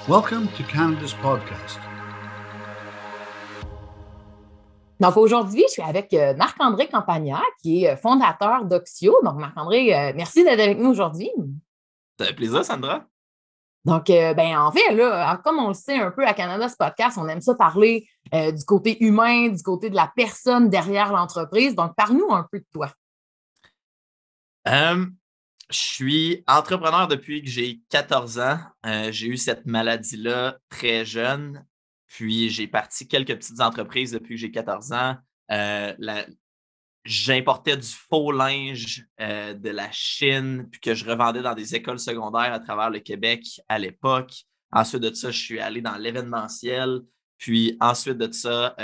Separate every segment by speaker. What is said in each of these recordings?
Speaker 1: Welcome to Canada's podcast.
Speaker 2: Donc aujourd'hui, je suis avec Marc-André Campagna, qui est fondateur d'Oxio. Donc Marc-André, merci d'être avec nous aujourd'hui.
Speaker 3: Ça fait plaisir, Sandra.
Speaker 2: Donc, en fait, là, comme on le sait un peu à Canada's podcast, on aime ça parler du côté humain, du côté de la personne derrière l'entreprise. Donc, parle-nous un peu de toi.
Speaker 3: Je suis entrepreneur depuis que j'ai 14 ans. J'ai eu cette maladie-là très jeune. Puis, j'ai parti quelques petites entreprises depuis que j'ai 14 ans. J'importais du faux linge de la Chine, puis que je revendais dans des écoles secondaires à travers le Québec à l'époque. Ensuite de ça, je suis allé dans l'événementiel. Puis ensuite de ça,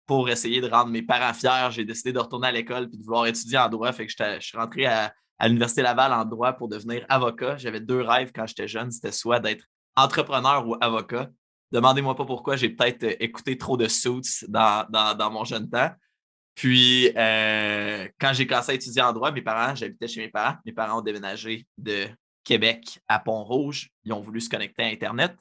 Speaker 3: pour essayer de rendre mes parents fiers, j'ai décidé de retourner à l'école puis de vouloir étudier en droit. Fait que je suis rentré à l'Université Laval en droit pour devenir avocat. J'avais 2 rêves quand j'étais jeune, c'était soit d'être entrepreneur ou avocat. Demandez-moi pas pourquoi, j'ai peut-être écouté trop de Suits dans mon jeune temps. Puis, quand j'ai commencé à étudier en droit, j'habitais chez mes parents. Mes parents ont déménagé de Québec à Pont-Rouge. Ils ont voulu se connecter à Internet.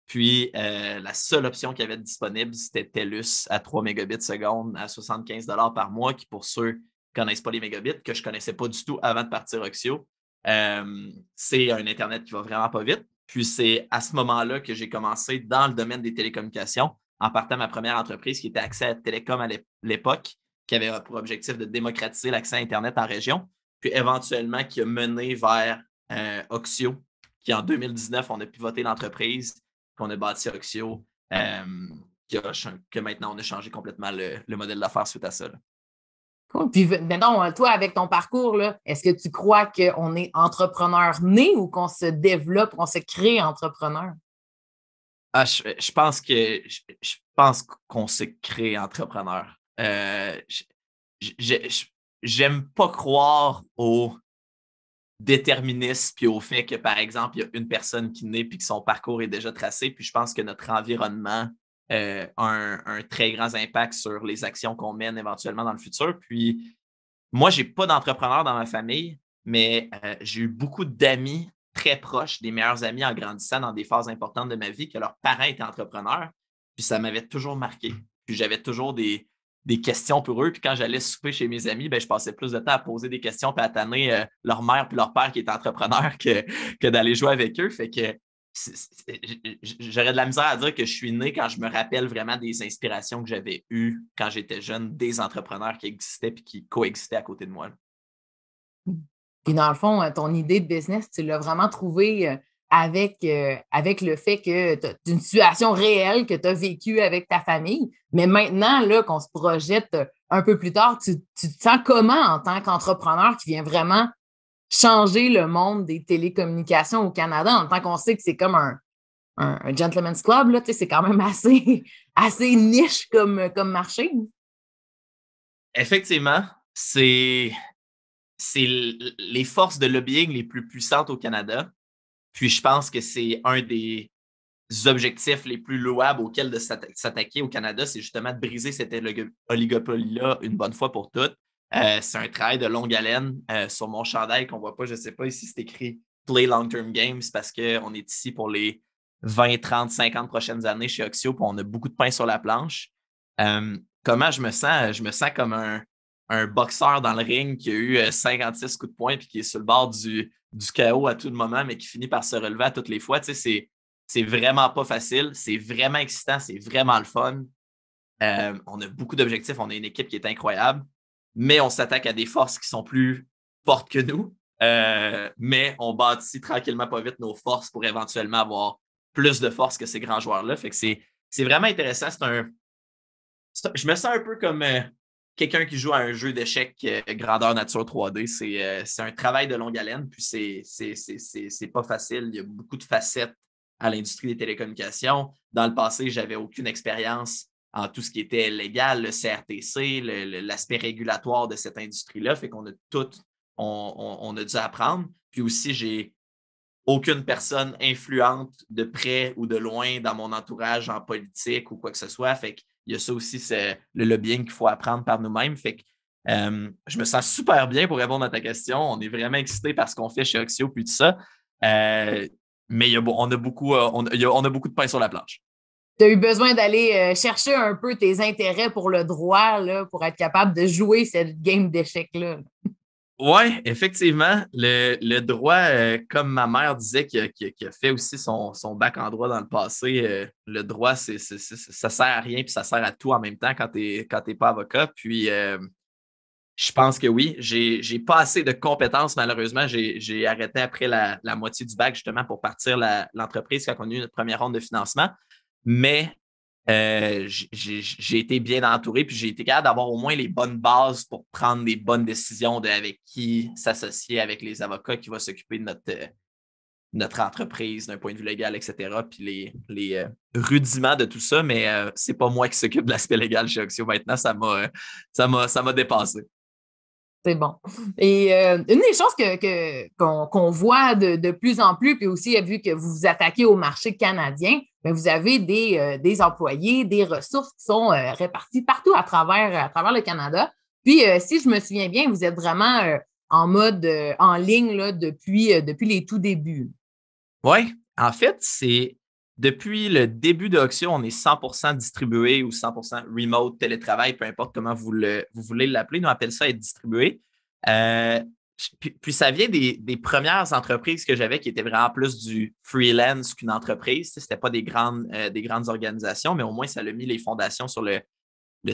Speaker 3: Puis, la seule option qu'il y avait disponible, c'était TELUS à 3 mégabits seconde à 75 par mois, qui, pour ceux qui ne connaissent pas les mégabits, que je ne connaissais pas du tout avant de partir Oxio, c'est un Internet qui va vraiment pas vite. Puis, c'est à ce moment-là que j'ai commencé dans le domaine des télécommunications, en partant de ma première entreprise qui était Accès à Télécom à l'époque, qui avait pour objectif de démocratiser l'accès à Internet en région, puis éventuellement qui a mené vers Oxio, qui en 2019, on a pivoté l'entreprise, qu'on a bâti Oxio, que maintenant on a changé complètement le modèle d'affaires suite à ça. Là.
Speaker 2: Cool. Puis maintenant, toi, avec ton parcours, là, est-ce que tu crois qu'on est entrepreneur né ou qu'on se développe, qu'on se crée entrepreneur?
Speaker 3: Je pense qu'on se crée entrepreneur. J'aime pas croire au déterminisme puis au fait que, par exemple, il y a une personne qui naît puis que son parcours est déjà tracé. Puis je pense que notre environnement a un très grand impact sur les actions qu'on mène éventuellement dans le futur. Puis moi, j'ai pas d'entrepreneur dans ma famille, mais j'ai eu beaucoup d'amis très proches, des meilleurs amis en grandissant dans des phases importantes de ma vie, que leurs parents étaient entrepreneurs. Puis ça m'avait toujours marqué. Puis j'avais toujours des questions pour eux. Puis quand j'allais souper chez mes amis, je passais plus de temps à poser des questions puis à tanner leur mère puis leur père qui étaient entrepreneurs que d'aller jouer avec eux. Fait que j'aurais de la misère à dire que je suis né quand je me rappelle vraiment des inspirations que j'avais eues quand j'étais jeune, des entrepreneurs qui existaient et qui coexistaient à côté de moi.
Speaker 2: Puis dans le fond, ton idée de business, tu l'as vraiment trouvée avec le fait que tu as une situation réelle que tu as vécue avec ta famille. Mais maintenant, là, qu'on se projette un peu plus tard, tu te sens comment en tant qu'entrepreneur qui vient vraiment changer le monde des télécommunications au Canada, en tant qu'on sait que c'est comme un gentleman's club, là, c'est quand même assez niche comme marché.
Speaker 3: Effectivement, c'est les forces de lobbying les plus puissantes au Canada. Puis je pense que c'est un des objectifs les plus louables auxquels de s'attaquer au Canada, c'est justement de briser cette oligopolie-là une bonne fois pour toutes. C'est un travail de longue haleine. Sur mon chandail qu'on ne voit pas, je ne sais pas ici, c'est écrit Play Long-Term Games parce qu'on est ici pour les 20, 30, 50 prochaines années chez Oxio, puis on a beaucoup de pain sur la planche. Comment je me sens? Je me sens comme un boxeur dans le ring qui a eu 56 coups de poing puis qui est sur le bord du chaos à tout moment, mais qui finit par se relever à toutes les fois. Tu sais, c'est vraiment pas facile, c'est vraiment excitant, c'est vraiment le fun. On a beaucoup d'objectifs, on a une équipe qui est incroyable, mais on s'attaque à des forces qui sont plus fortes que nous. Mais on bâtit tranquillement pas vite nos forces pour éventuellement avoir plus de force que ces grands joueurs-là. Fait que c'est vraiment intéressant. Je me sens un peu comme quelqu'un qui joue à un jeu d'échecs grandeur nature 3D. C'est un travail de longue haleine, puis c'est pas facile. Il y a beaucoup de facettes à l'industrie des télécommunications. Dans le passé, j'avais aucune expérience en tout ce qui était légal, le CRTC, l'aspect régulatoire de cette industrie-là. Fait qu'on a on a dû apprendre. Puis aussi, j'ai aucune personne influente de près ou de loin dans mon entourage en politique ou quoi que ce soit. Fait qu'il y a ça aussi, c'est le lobbying qu'il faut apprendre par nous-mêmes. Fait que je me sens super bien pour répondre à ta question. On est vraiment excités par ce qu'on fait chez Oxio puis tout ça. Mais on a beaucoup de pain sur la planche.
Speaker 2: Tu as eu besoin d'aller chercher un peu tes intérêts pour le droit là, pour être capable de jouer cette game d'échecs-là.
Speaker 3: Oui, effectivement. Le droit, comme ma mère disait, qui a fait aussi son bac en droit dans le passé, le droit, ça sert à rien puis ça sert à tout en même temps quand t'es pas avocat. Puis je pense que oui, j'ai pas assez de compétences, malheureusement. J'ai arrêté après la moitié du bac justement pour partir l'entreprise quand on a eu notre première ronde de financement. Mais j'ai été bien entouré, puis j'ai été capable d'avoir au moins les bonnes bases pour prendre des bonnes décisions avec qui s'associer, avec les avocats qui vont s'occuper de notre entreprise d'un point de vue légal, etc. Puis les rudiments de tout ça, mais c'est pas moi qui s'occupe de l'aspect légal chez Oxio maintenant, ça m'a dépassé.
Speaker 2: C'est bon. Et une des choses qu'on voit de plus en plus, puis aussi vu que vous vous attaquez au marché canadien, bien, vous avez des employés, des ressources qui sont réparties partout à travers le Canada. Puis, si je me souviens bien, vous êtes vraiment en mode en ligne là, depuis les tout débuts.
Speaker 3: Oui, en fait, c'est depuis le début de Oxio, on est 100% distribué ou 100% remote, télétravail, peu importe comment vous voulez l'appeler. Nous, on appelle ça être distribué. Puis ça vient des premières entreprises que j'avais qui étaient vraiment plus du freelance qu'une entreprise. Ce n'était pas des grandes organisations, mais au moins, ça a mis les fondations sur le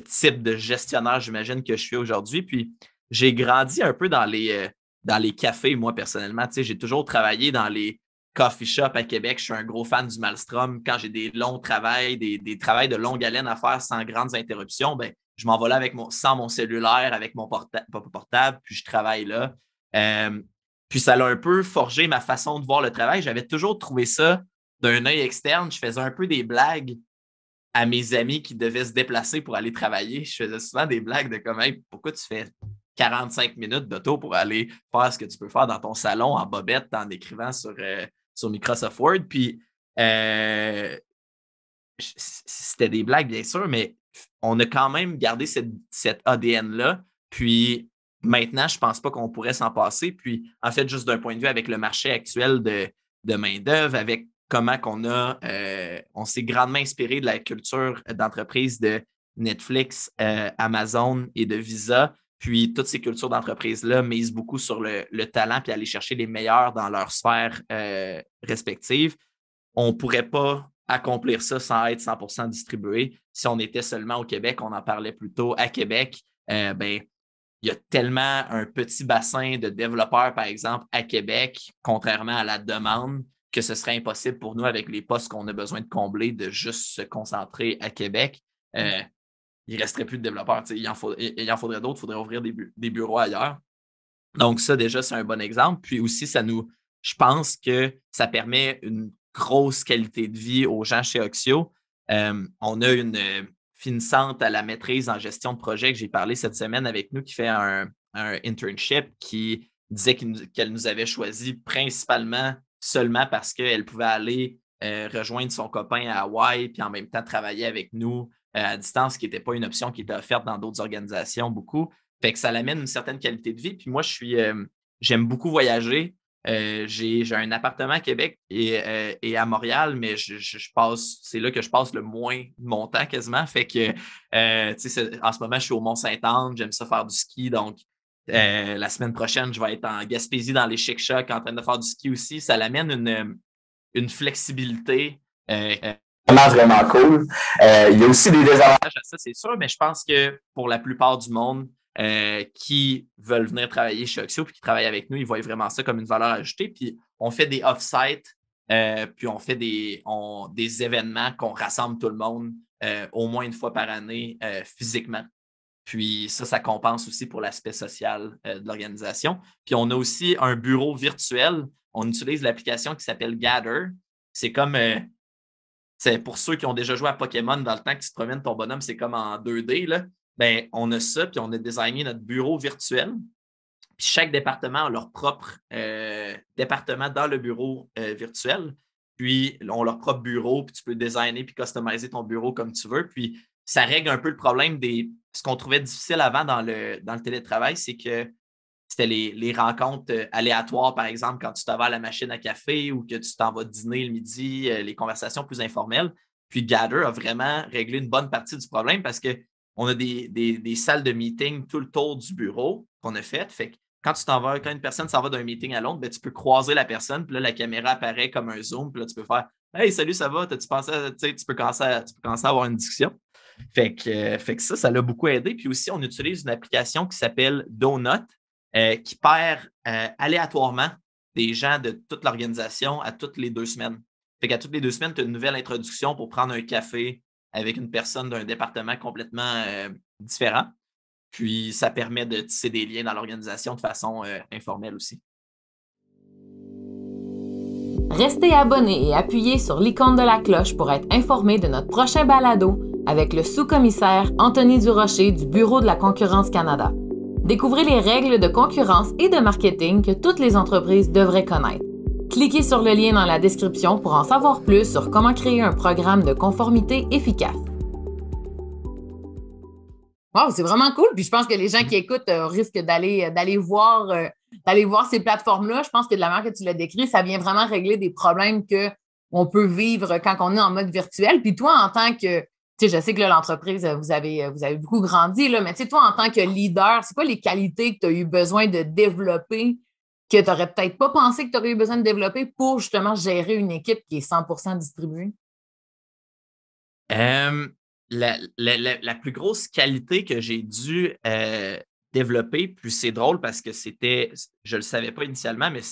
Speaker 3: type de gestionnaire, j'imagine, que je suis aujourd'hui. Puis j'ai grandi un peu dans les cafés, moi, personnellement. Tu sais, j'ai toujours travaillé dans les coffee shops à Québec. Je suis un gros fan du Maelstrom. Quand j'ai des longs travails, des travails de longue haleine à faire sans grandes interruptions, ben, je m'en vais là sans mon cellulaire, avec mon portable, puis je travaille là. Puis ça l'a un peu forgé ma façon de voir le travail. J'avais toujours trouvé ça d'un œil externe. Je faisais un peu des blagues à mes amis qui devaient se déplacer pour aller travailler. Je faisais souvent des blagues de comme hey, pourquoi tu fais 45 minutes d'auto pour aller faire ce que tu peux faire dans ton salon en bobette en écrivant sur Microsoft Word. Puis c'était des blagues, bien sûr, mais on a quand même gardé cette ADN-là. Puis maintenant, je ne pense pas qu'on pourrait s'en passer. Puis en fait, juste d'un point de vue avec le marché actuel de main-d'œuvre, avec comment on s'est grandement inspiré de la culture d'entreprise de Netflix, Amazon et de Visa. Puis toutes ces cultures d'entreprise-là misent beaucoup sur le talent puis aller chercher les meilleurs dans leur sphère respective. On ne pourrait pas accomplir ça sans être 100% distribué. Si on était seulement au Québec, on en parlait plutôt à Québec, ben, il y a tellement un petit bassin de développeurs, par exemple, à Québec, contrairement à la demande, que ce serait impossible pour nous, avec les postes qu'on a besoin de combler, de juste se concentrer à Québec. Il ne resterait plus de développeurs. Il en faudrait d'autres, il faudrait ouvrir des bureaux ailleurs. Donc, ça, déjà, c'est un bon exemple. Puis aussi, je pense que ça permet une grosse qualité de vie aux gens chez Oxio. On a une finissante à la maîtrise en gestion de projet que j'ai parlé cette semaine avec nous qui fait un internship qui disait qu'elle nous avait choisi principalement seulement parce qu'elle pouvait aller rejoindre son copain à Hawaï puis en même temps travailler avec nous à distance, ce qui n'était pas une option qui était offerte dans d'autres organisations beaucoup. Fait que ça l'amène une certaine qualité de vie. Puis moi, j'aime beaucoup voyager. J'ai un appartement à Québec et à Montréal, mais c'est là que je passe le moins de mon temps quasiment. Fait que, en ce moment, je suis au Mont-Saint-Anne, j'aime ça faire du ski. Donc, la semaine prochaine, je vais être en Gaspésie dans les Chic-Chocs en train de faire du ski aussi. Ça l'amène une flexibilité vraiment cool. Il y a aussi des désavantages à ça, c'est sûr, mais je pense que pour la plupart du monde, qui veulent venir travailler chez Oxio puis qui travaillent avec nous, ils voient vraiment ça comme une valeur ajoutée. Puis on fait des off-site, puis on fait des événements qu'on rassemble tout le monde au moins une fois par année physiquement. Puis ça compense aussi pour l'aspect social de l'organisation. Puis on a aussi un bureau virtuel. On utilise l'application qui s'appelle Gather. C'est comme c'est pour ceux qui ont déjà joué à Pokémon dans le temps que tu te promènes ton bonhomme, c'est comme en 2D, là. Ben, on a ça, puis on a designé notre bureau virtuel. Puis chaque département a leur propre département dans le bureau virtuel. Puis, ils ont leur propre bureau, puis tu peux designer puis customiser ton bureau comme tu veux. Puis, ça règle un peu le problème ce qu'on trouvait difficile avant dans le télétravail, c'est que c'était les rencontres aléatoires, par exemple, quand tu t'en vas à la machine à café ou que tu t'en vas dîner le midi, les conversations plus informelles. Puis Gather a vraiment réglé une bonne partie du problème parce qu'on a des salles de meeting tout le tour du bureau qu'on a faites. Fait que quand une personne s'en va d'un meeting à l'autre, ben, tu peux croiser la personne, puis là, la caméra apparaît comme un zoom, puis là, tu peux faire Hey, salut, ça va? T'as-tu pensé à, tu peux commencer à avoir une discussion. Fait que ça l'a beaucoup aidé. Puis aussi, on utilise une application qui s'appelle Donut, qui perd aléatoirement des gens de toute l'organisation à toutes les 2 semaines. Fait qu'à toutes les 2 semaines, tu as une nouvelle introduction pour prendre un café avec une personne d'un département complètement différent. Puis, ça permet de tisser des liens dans l'organisation de façon informelle aussi.
Speaker 2: Restez abonnés et appuyez sur l'icône de la cloche pour être informé de notre prochain balado avec le sous-commissaire Anthony Durocher du Bureau de la concurrence Canada. Découvrez les règles de concurrence et de marketing que toutes les entreprises devraient connaître. Cliquez sur le lien dans la description pour en savoir plus sur comment créer un programme de conformité efficace. Wow, c'est vraiment cool. Puis je pense que les gens qui écoutent risquent d'aller voir ces plateformes-là. Je pense que de la manière que tu l'as décrit, ça vient vraiment régler des problèmes qu'on peut vivre quand on est en mode virtuel. Puis toi, en tant que, tu sais, je sais que là, l'entreprise, vous avez beaucoup grandi, là, mais tu sais, toi, en tant que leader, c'est quoi les qualités que tu as eu besoin de développer que tu n'aurais peut-être pas pensé que tu aurais eu besoin de développer pour justement gérer une équipe qui est 100% distribuée?
Speaker 3: La plus grosse qualité que j'ai dû développer, puis c'est drôle parce que je ne le savais pas initialement, mais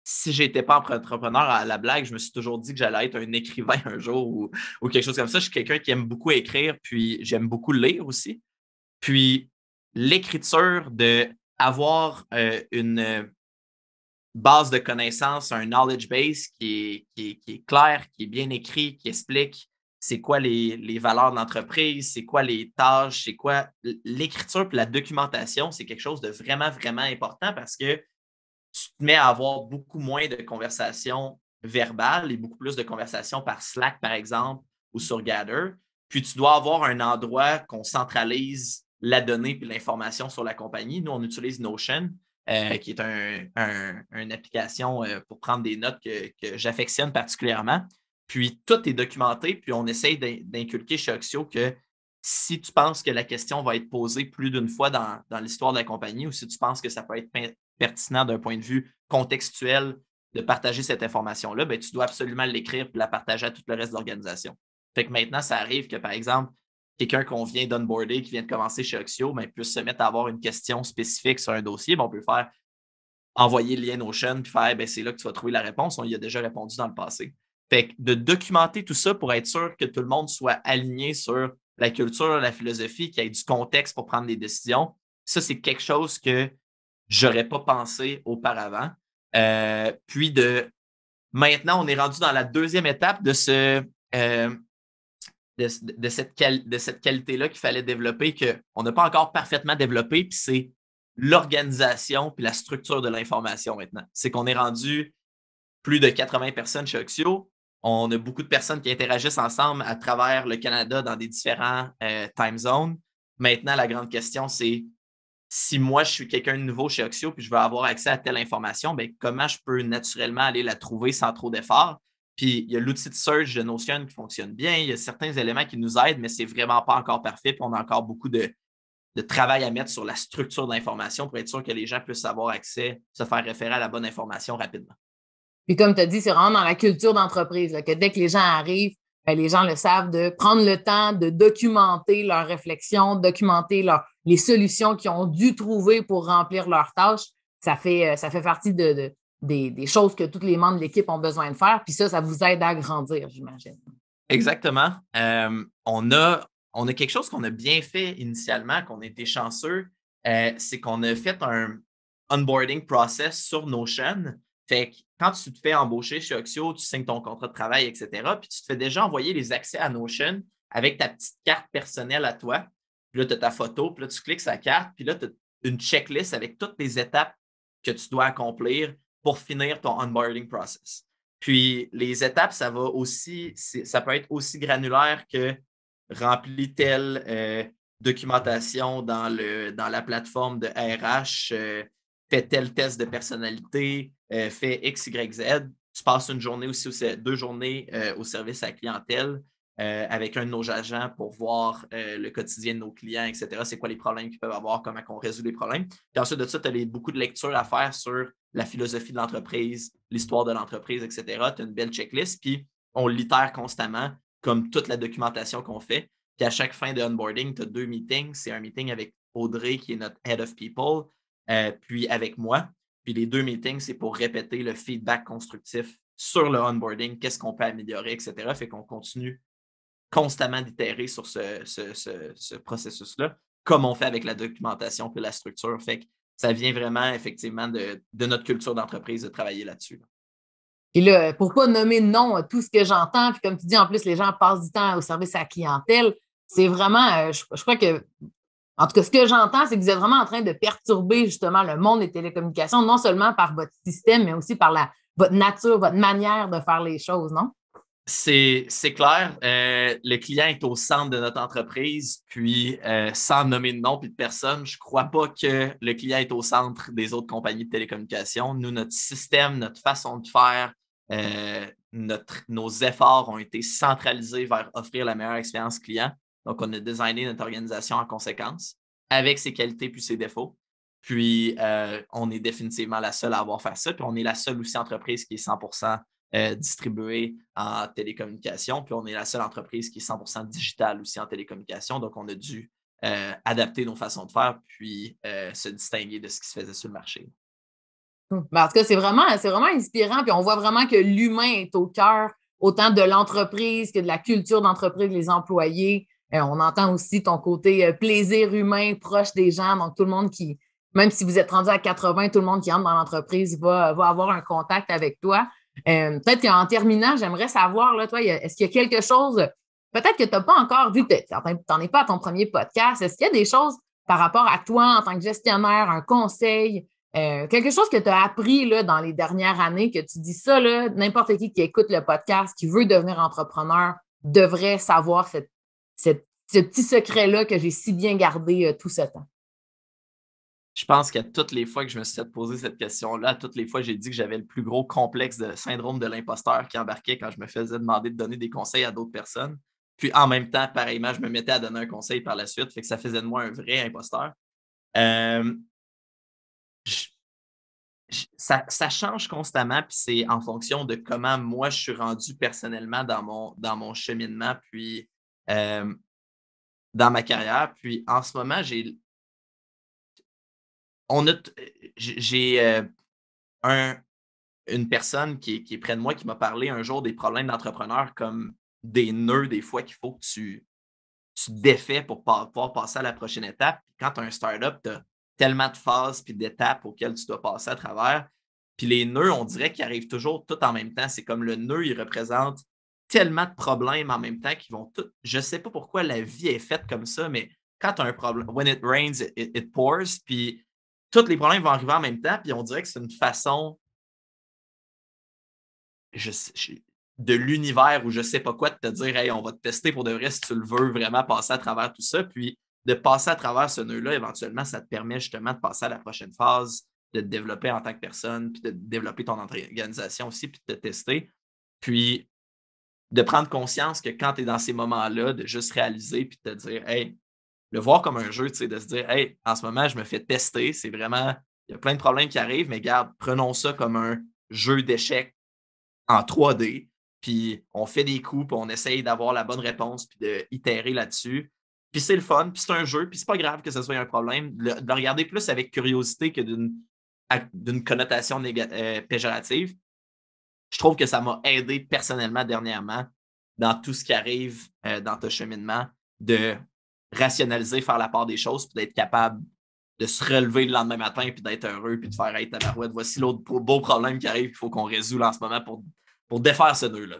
Speaker 3: si je n'étais pas entrepreneur à la blague, je me suis toujours dit que j'allais être un écrivain un jour ou quelque chose comme ça. Je suis quelqu'un qui aime beaucoup écrire, puis j'aime beaucoup lire aussi. Puis l'écriture, d'avoir une base de connaissances, un knowledge base qui est clair, qui est bien écrit, qui explique c'est quoi les valeurs de l'entreprise, c'est quoi les tâches, c'est quoi l'écriture et la documentation, c'est quelque chose de vraiment, vraiment important parce que tu te mets à avoir beaucoup moins de conversations verbales et beaucoup plus de conversations par Slack, par exemple, ou sur Gather. Puis tu dois avoir un endroit qu'on centralise la donnée et l'information sur la compagnie. Nous, on utilise Notion, qui est une application pour prendre des notes que j'affectionne particulièrement. Puis tout est documenté, puis on essaye d'inculquer chez Oxio que si tu penses que la question va être posée plus d'une fois dans l'histoire de la compagnie ou si tu penses que ça peut être pertinent d'un point de vue contextuel de partager cette information-là, ben, tu dois absolument l'écrire et la partager à tout le reste de l'organisation. Fait que maintenant, ça arrive que, par exemple, quelqu'un qu'on vient d'onboarder, qui vient de commencer chez Oxio, ben, puisse se mettre à avoir une question spécifique sur un dossier. Ben, on peut faire envoyer le lien Notion puis faire ben, c'est là que tu vas trouver la réponse. On y a déjà répondu dans le passé. Fait que de documenter tout ça pour être sûr que tout le monde soit aligné sur la culture, la philosophie, qu'il y ait du contexte pour prendre des décisions, ça, c'est quelque chose que je n'aurais pas pensé auparavant. Puis maintenant, on est rendu dans la deuxième étape de cette qualité-là qu'il fallait développer, qu'on n'a pas encore parfaitement développé, puis c'est l'organisation puis la structure de l'information maintenant. C'est qu'on est rendu plus de 80 personnes chez Oxio. On a beaucoup de personnes qui interagissent ensemble à travers le Canada dans des différents time zones. Maintenant, la grande question, c'est si moi, je suis quelqu'un de nouveau chez Oxio puis je veux avoir accès à telle information, bien, comment je peux naturellement aller la trouver sans trop d'efforts? Puis, il y a l'outil de search de Notion qui fonctionne bien. Il y a certains éléments qui nous aident, mais ce n'est vraiment pas encore parfait. Puis, on a encore beaucoup de travail à mettre sur la structure de l'information pour être sûr que les gens puissent avoir accès, se faire référer à la bonne information rapidement.
Speaker 2: Puis comme tu as dit, c'est vraiment dans la culture d'entreprise là, que dès que les gens arrivent, bien, les gens le savent, de prendre le temps de documenter leurs réflexions, documenter les solutions qu'ils ont dû trouver pour remplir leurs tâches. Ça fait partie des choses que tous les membres de l'équipe ont besoin de faire. Puis ça vous aide à grandir, j'imagine.
Speaker 3: Exactement. On a quelque chose qu'on a bien fait initialement, qu'on a été chanceux, c'est qu'on a fait un onboarding process sur Notion. Fait que quand tu te fais embaucher chez Oxio, tu signes ton contrat de travail, etc., puis tu te fais déjà envoyer les accès à Notion avec ta petite carte personnelle à toi. Puis là, tu as ta photo, puis là, tu cliques sur la carte, puis là, tu as une checklist avec toutes les étapes que tu dois accomplir pour finir ton onboarding process. Puis les étapes, ça peut être aussi granulaire que remplir telle documentation dans la plateforme de RH, fais tel test de personnalité, fais X, Y, Z. Tu passes une journée aussi, 2 journées au service à la clientèle avec un de nos agents pour voir le quotidien de nos clients, etc. C'est quoi les problèmes qu'ils peuvent avoir, comment on résout les problèmes. Puis ensuite de ça, tu as beaucoup de lectures à faire sur la philosophie de l'entreprise, l'histoire de l'entreprise, etc. Tu as une belle checklist, puis on l'itère constamment, comme toute la documentation qu'on fait. Puis à chaque fin de onboarding, tu as 2 meetings. C'est un meeting avec Audrey, qui est notre Head of People, puis avec moi. Puis les 2 meetings, c'est pour répéter le feedback constructif sur le onboarding, qu'est-ce qu'on peut améliorer, etc. Fait qu'on continue constamment d'itérer sur ce processus-là, comme on fait avec la documentation puis la structure. Fait que ça vient vraiment, effectivement, de notre culture d'entreprise de travailler là-dessus.
Speaker 2: Et là, pour ne pas nommer de nom tout ce que j'entends, puis comme tu dis, en plus, les gens passent du temps au service à la clientèle, c'est vraiment, je crois que, en tout cas, ce que j'entends, c'est que vous êtes vraiment en train de perturber justement le monde des télécommunications, non seulement par votre système, mais aussi par votre nature, votre manière de faire les choses, non?
Speaker 3: C'est clair. Le client est au centre de notre entreprise, puis sans nommer de nom puis de personne, je ne crois pas que le client est au centre des autres compagnies de télécommunications. Nous, notre système, notre façon de faire, nos efforts ont été centralisés vers offrir la meilleure expérience client. Donc, on a designé notre organisation en conséquence, avec ses qualités puis ses défauts. Puis, on est définitivement la seule à avoir fait ça. Puis, on est la seule aussi entreprise qui est 100% distribuée en télécommunication. Puis, on est la seule entreprise qui est 100% digitale aussi en télécommunication. Donc, on a dû adapter nos façons de faire puis se distinguer de ce qui se faisait sur le marché.
Speaker 2: Ben, en tout cas, c'est vraiment inspirant. Puis on voit vraiment que l'humain est au cœur autant de l'entreprise que de la culture d'entreprise, les employés. On entend aussi ton côté plaisir humain, proche des gens. Donc, tout le monde qui, même si vous êtes rendu à 80, tout le monde qui entre dans l'entreprise va avoir un contact avec toi. Peut-être qu'en terminant, j'aimerais savoir, là, toi, est-ce qu'il y a quelque chose, peut-être que tu n'as pas encore vu, tu n'en es pas à ton premier podcast, est-ce qu'il y a des choses par rapport à toi en tant que gestionnaire, un conseil, quelque chose que tu as appris là, dans les dernières années, que tu dis ça, là, n'importe qui écoute le podcast, qui veut devenir entrepreneur, devrait savoir ce petit secret-là que j'ai si bien gardé tout ce temps?
Speaker 3: Je pense qu'à toutes les fois que je me suis fait poser cette question-là, à toutes les fois, j'ai dit que j'avais le plus gros complexe de syndrome de l'imposteur qui embarquait quand je me faisais demander de donner des conseils à d'autres personnes. Puis en même temps, pareillement, je me mettais à donner un conseil par la suite, fait que ça faisait de moi un vrai imposteur. Ça change constamment, puis c'est en fonction de comment moi je suis rendu personnellement dans mon cheminement, puis dans ma carrière. Puis en ce moment, j'ai une personne qui est près de moi qui m'a parlé un jour des problèmes d'entrepreneur comme des nœuds des fois qu'il faut que tu défais pour pouvoir passer à la prochaine étape. Puis quand tu as un startup, tu as tellement de phases et d'étapes auxquelles tu dois passer à travers. Puis les nœuds, on dirait qu'ils arrivent toujours tout en même temps. C'est comme le nœud, il représente tellement de problèmes en même temps qu'ils vont tout. Je ne sais pas pourquoi la vie est faite comme ça, mais quand tu as un problème, when it rains, it pours, puis tous les problèmes vont arriver en même temps, puis on dirait que c'est une façon de l'univers ou je ne sais pas quoi de te dire, hey, on va te tester pour de vrai si tu le veux vraiment passer à travers tout ça. Puis de passer à travers ce nœud-là, éventuellement, ça te permet justement de passer à la prochaine phase, de te développer en tant que personne, puis de développer ton organisation aussi, puis de te tester. Puis de prendre conscience que quand tu es dans ces moments-là, de juste réaliser, puis de te dire, hey, le voir comme un jeu, tu sais, de se dire, hey, en ce moment, je me fais tester, c'est vraiment, il y a plein de problèmes qui arrivent, mais regarde, prenons ça comme un jeu d'échecs en 3D, puis on fait des coups, puis on essaye d'avoir la bonne réponse, puis d'itérer là-dessus. Puis c'est le fun, puis c'est un jeu, puis c'est pas grave que ce soit un problème. De le regarder plus avec curiosité que d'une connotation péjorative. Je trouve que ça m'a aidé personnellement dernièrement dans tout ce qui arrive dans ton cheminement, de rationaliser, faire la part des choses, puis d'être capable de se relever le lendemain matin, puis d'être heureux, puis de faire hey, tabarouette, voici l'autre beau problème qui arrive qu'il faut qu'on résout en ce moment pour défaire ce nœud-là.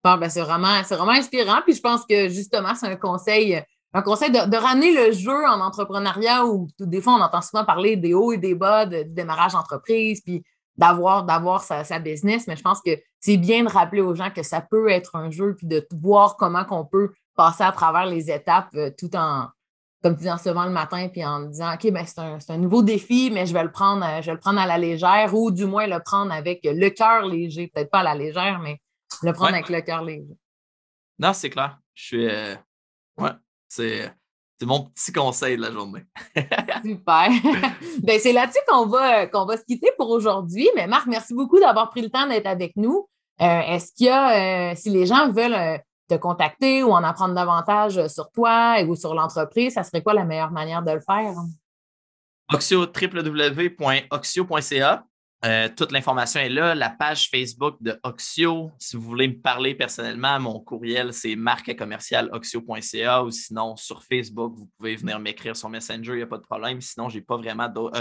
Speaker 2: Bon, ben c'est vraiment inspirant. Puis je pense que justement, c'est un conseil de ramener le jeu en entrepreneuriat où des fois, on entend souvent parler des hauts et des bas du démarrage d'entreprise, puis d'avoir sa business. Mais je pense que c'est bien de rappeler aux gens que ça peut être un jeu, puis de voir comment on peut passer à travers les étapes tout en comme tu dis, en se levant le matin puis en disant, OK, ben, c'est un nouveau défi, mais je vais le prendre à la légère ou du moins le prendre avec le cœur léger. Peut-être pas à la légère, mais le prendre avec le cœur léger.
Speaker 3: Non, c'est clair. Je suis. Ouais, c'est mon petit conseil de la journée.
Speaker 2: Super. Ben, c'est là-dessus qu'on va se quitter pour aujourd'hui. Mais Marc, merci beaucoup d'avoir pris le temps d'être avec nous. Est-ce qu'il y a, si les gens veulent te contacter ou en apprendre davantage sur toi ou sur l'entreprise, ça serait quoi la meilleure manière de le faire?
Speaker 3: Oxio, www.oxio.ca. Toute l'information est là. La page Facebook de Oxio. Si vous voulez me parler personnellement, mon courriel, c'est marc@oxio.ca ou sinon sur Facebook, vous pouvez venir m'écrire sur Messenger, il n'y a pas de problème. Sinon, j'ai pas vraiment d'autres.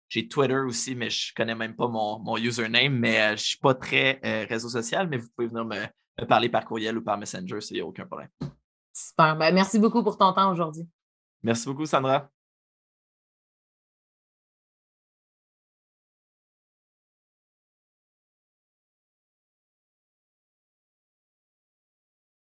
Speaker 3: J'ai Twitter aussi, mais je ne connais même pas mon username, mais je ne suis pas très réseau social, mais vous pouvez venir me parler par courriel ou par Messenger, il n'y a aucun problème.
Speaker 2: Super. Ben, merci beaucoup pour ton temps aujourd'hui.
Speaker 3: Merci beaucoup, Sandra.